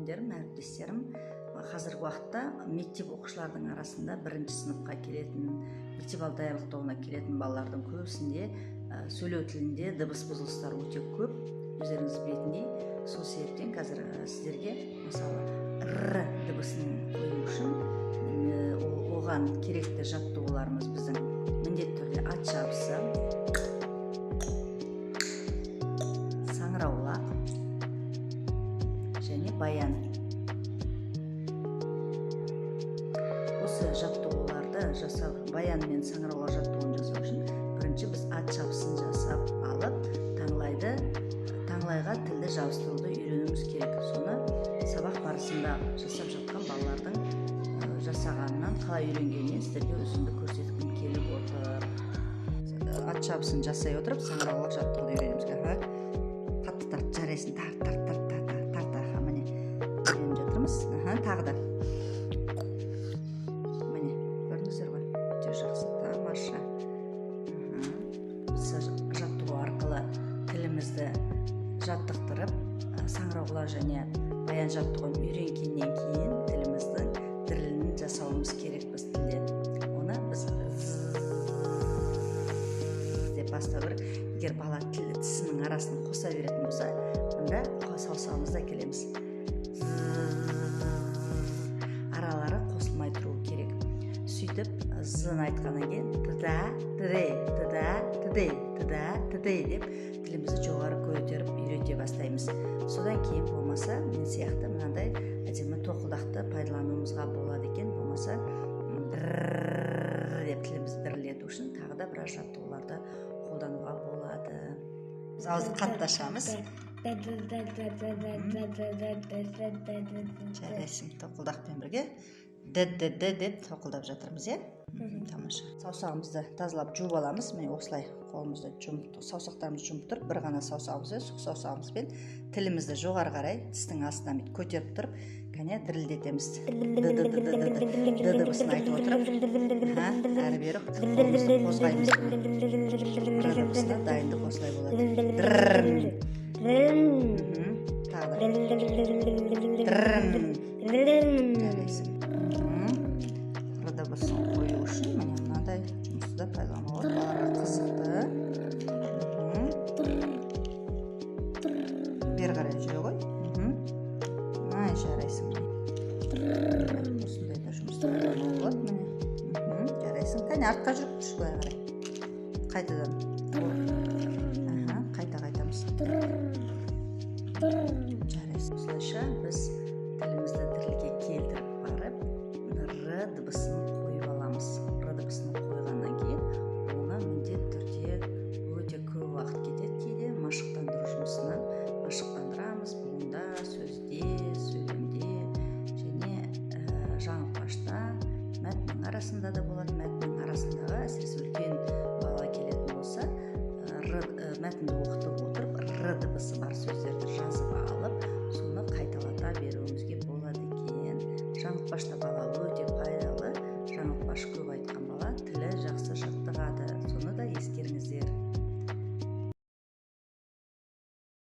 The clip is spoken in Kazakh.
мұғалімдерім, әріптестерім, қазіргі уақытта мектеп оқушылардың арасында бірінші сыныпқа келетін, мектепалды даярлық тобына келетін балалардың көбісінде сөйлеу тілінде дыбыс бұзылыстары өте көп. Өздеріңіз білетіндей, сол себептен қазір сіздерге мысалы р дыбысын қою үшін оған керекті жаттығуларымыз біздің міндетті түрде ат жабысы, саңырауқұлақ және баян. Осы жаттығуларды жасап, баян мен саңырауқұлақ жаттығуын жасау үшін бірінші біз ат жабысын жасап алып, таңлайға тілді жабыстыруды үйренуіміз керек. Соны сабақ барысында жасап жатқан балалардың жасағанынан қалай үйренгеніне сіздерге өзімді көрсеткім келіп отыр. Ат жабысын жасай отырып, саңырауқұлақ жаттығуды үйренеміз. Қатты тарт, жарайсың, тарт. Міне, үйреніп жатырмыз. Тағы да. Міне, көрдіңіздер ғой? Өте жақсы, тамаша. Жаттығу арқылы тілімізді жаттықтырып, саңырауқұлақ және баян жаттығуын үйренгеннен кейін тіліміздің дірілін жасауымыз керек біз тілде. Оны біз деп бастау керек. Егер бала тілі тісінің арасын қоса беретін болса, онда саусағымызды әкелеміз. Аралары қосылмай тұруы керек. Сөйтіп, зын айтқаннан кейін тыдай деп тілімізді жоғары көтеріп үйрете бастаймыз. Содан кейін болмаса, мен сияқты мынандай әдемі тоқылдақты пайдалануымызға болады екен. Болмаса, деп тілімізді дірілету үшін тағы да біраз жаттығуларды қолдануға болады. Біз ауызды қатты ашамыз. Жарайсың, тоқылдақпен бірге деп тоқылдап жатырмыз, е? Тамаша. Саусағымызды тазалап жуып аламыз. Міне осылай қолымызды саусақтарымызды жұмып тұрып, бір ғана саусағымызбен, сұқ саусағымызбен тілімізді жоғары қарай тістің астынан көтеріп тұрып, кәне дірілдетеміз. Дыбысын айтып отырып, әрі бері қолымызды қозғаймыз. Дыбысына дайындық осылай болады. Тағы. Жарайсың. Дыбысын қою үшін міне мынадай жұмысты да пайдалануға балаларға қызықты. Бері қарай жүре ғой. Жарайсың. Осындай да жұмысты пайдалануға болады. Жарайсың. Кәне артқа жүріп түш былай қарай. Қайтадан. Қайтамыз. Жарайсың. Осылайша біз тілімізді дірілге келтіріп барып, р дыбысын қойып аламыз. Р дыбысын қойғаннан кейін оны міндетті түрде өте көп уақыт кетеді. Кейде машықтандыру жұмысынан машықтандырамыз. Буында, сөзде, сөйлемде және жаңылтпашта, мәтіннің арасында да болады. Мәтіннің арасындағы әсіресе үлкен бала келетін болса, мәтінді оқытып отырып, р дыбысы бар сөздерді жазып алып, соны қайталата беруімізге